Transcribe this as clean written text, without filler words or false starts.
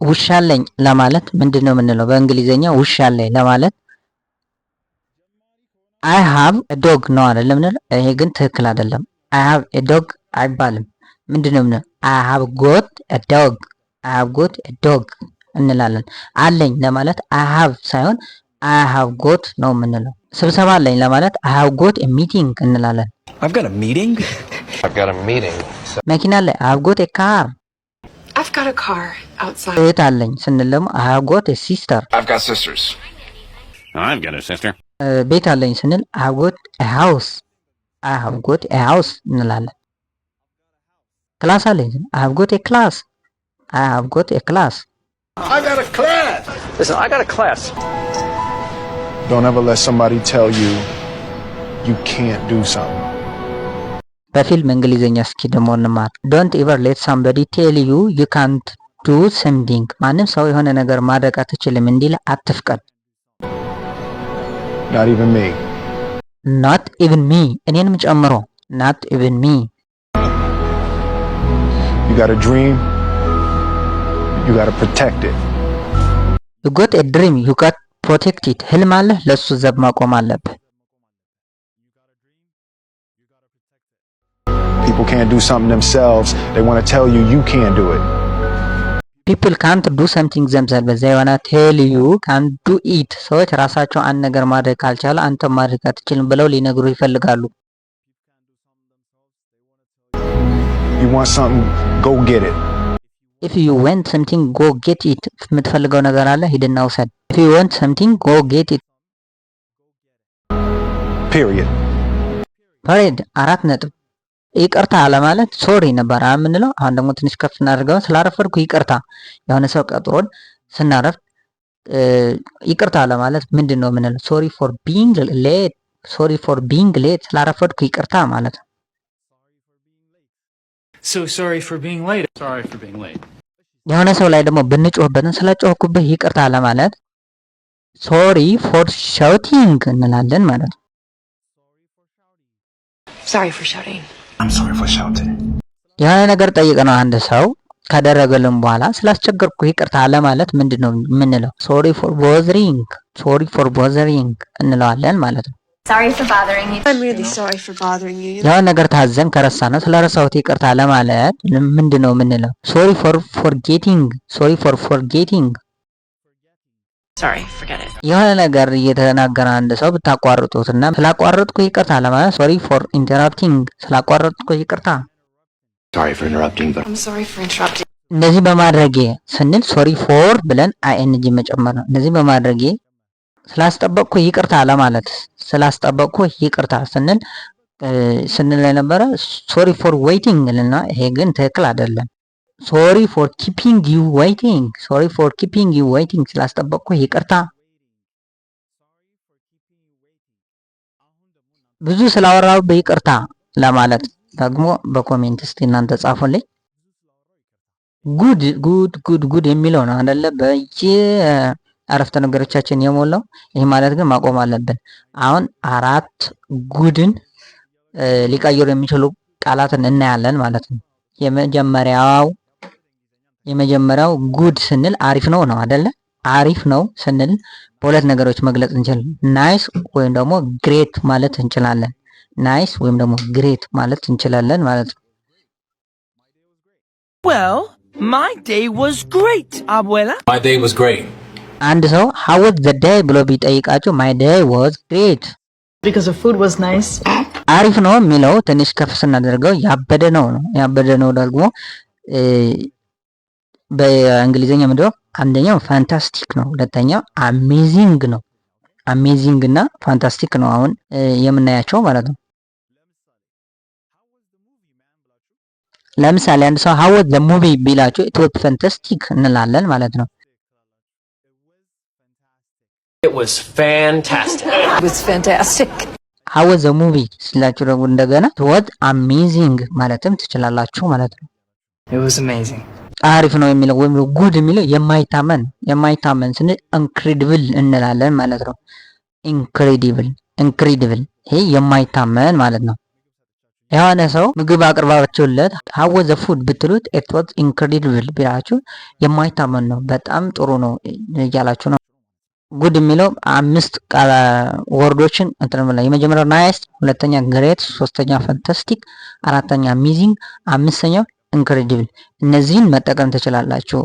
ውሻ አለኝ ለማለት ምንድነው የምንለው? በእንግሊዘኛ ውሻ አለኝ ለማለት I have a dog ነው አይደለም የምንለው? ይሄ ግን ትክክል አይደለም። I have a dog አይባልም። ምንድነው የምንለው? I have got a dog እንላለን። አለኝ ለማለት I have ሳይሆን I have got ነው የምንለው። ስብሰባ አለኝ ለማለት I have got a meeting እንላለን። I've got a meeting? መኪና አለኝ I have got a car I've got a car outside. እህት አለኝ ስንል ደግሞ I have got a sister. I've got sisters. I've got a sister. ቤት አለኝ ስንል I have got a house እንላለን። ክላስ አለኝ ስንል I have got a class. I got a class. Listen, I got a class. Don't ever let somebody tell you you can't do something. በፊልም እንግሊዘኛ እስኪ ደግሞ እንማር። Don't ever let somebody tell you you can't do something. ማንም ሰው የሆነ ነገር ማድረግ አትችልም እንዲል አትፍቀድ። Not even me. እኔንም ጨምሮ not even me. You got a dream. You got to protect it. You got a dream. You got to protect it. ህልም አለህ ለሱ ዘብ ማቆም አለብህ። People can't do something themselves. They want to tell you you can't do it. People can't do something themselves. They want to tell you can't do it. ሰዎች ራሳቸው አንድ ነገር ማድረግ ካልቻሉ አንተ ማድረግ አትችልም ብለው ሊነግሩ ይፈልጋሉ። You want something, go get it. If you want something, go get it. የምትፈልገው ነገር አለ ሂድና ውሰድ። If you want something, go get it. Period. አራት ነጥብ። ይቅርታ ለማለት ሶሪ ነበር የምንለው። አሁን ደግሞ ትንሽ ከፍ እናድርገው። ስላረፈድኩ ይቅርታ። የሆነ ሰው ቀጥሮን ስናረፍድ ይቅርታ ለማለት ምንድነው የምንለው? sorry for being late ስላረፈድኩ ይቅርታ ማለት ነው። So sorry for being late. የሆነ ሰው ላይ ደግሞ ብንጮህበትን ስለጮህኩብህ ይቅርታ ለማለት sorry for shouting እንላለን ማለት ነው። Sorry for shouting. I'm sorry for shouting. የሆነ ነገር ጠይቀነው አንድ ሰው ካደረገልን በኋላ ስላስቸገርኩ ይቅርታ ለማለት ምንድነው የምንለው? sorry for bothering እንለዋለን ማለት ነው። Sorry for bothering you. I'm really sorry for bothering you. የሆነ ነገር ታዘን ከረሳነው ስለረሳሁት ይቅርታ ለማለት ምንድነው የምንለው? sorry for forgetting. Sorry, forget it. የሆነ ነገር እየተናገረ አንድ ሰው ብታቋርጡትና ስላቋረጥኩ ይቅርታ ለማለት sorry for interrupting. ስላቋረጥኩ ይቅርታ። Sorry for interrupting, but I'm sorry for interrupting. እንደዚህ በማድረጌ ስንል sorry for ብለን ing መጨመር ነው። እንደዚህ በማድረጌ ስላስጠበቅኩ ይቅርታ ለማለት ስላስጠበቅኩ ይቅርታ ስንል የነበረ sorry for waiting ልና ይሄ ግን ትክክል አይደለም። sorry for keeping you waiting ስላስጠበቅኩ ይቅርታ። ብዙ ስላወራሁ ይቅርታ ለማለት ደግሞ በኮሜንት እስቲ እናንተ ጻፉልኝ። ጉድ የሚለው ነው አይደለ? አረፍተ ነገሮቻችን የሞላው ይሄ ማለት ግን ማቆም አለብን። አሁን አራት ጉድን ሊቀይሩ የሚችሉ ቃላትን እናያለን ማለት ነው። የመጀመሪያው ጉድ ስንል አሪፍ ነው አይደለ? አሪፍ ነው ስንል በሁለት ነገሮች መግለጽ እንችላለን። ናይስ ወይም ደግሞ ግሬት ማለት እንችላለን። ናይስ ወይም ደግሞ ግሬት ማለት እንችላለን ማለት ነው። Well, my day was great, abuela. My day was great. አንድ ሰው how was the day ብሎ ቢጠይቃችሁ my day was great because the food was nice. አሪፍ ነው የሚለው ትንሽ ከፍ ስናደርገው ያበደ ነው። ያበደ ነው ደግሞ በእንግሊዘኛ ምንድነው? አንደኛው ፋንታስቲክ ነው፣ ሁለተኛው አሜዚንግ ነው። አሜዚንግ እና ፋንታስቲክ ነው አሁን የምናያቸው ማለት ነው። ለምሳሌ አንድ ሰው how was the movie ቢላችሁ it was fantastic እንላለን ማለት ነው። It was fantastic. how was the movie ስላችሁ ደግሞ እንደገና it was amazing ማለትም ትችላላችሁ ማለት ነው። It was amazing. አሪፍ ነው የሚለው ወይም ጉድ የሚለው የማይታመን ስንል incredible እንላለን ማለት ነው። incredible ይሄ የማይታመን ማለት ነው። የሆነ ሰው ምግብ አቅርባችሁለት how was the food ብትሉት it was incredible ቢላችሁ የማይታመን ነው፣ በጣም ጥሩ ነው እያላችሁ ነው። ጉድ የሚለው 5 ወርዶችን እንትን ብላ የመጀመሪያው ናይስ፣ ሁለተኛ ግሬት፣ ሶስተኛ ፋንታስቲክ፣ አራተኛ አሜዚንግ፣ አምስተኛው ኢንክሬዲብል። እነዚህን መጠቀም ትችላላችሁ።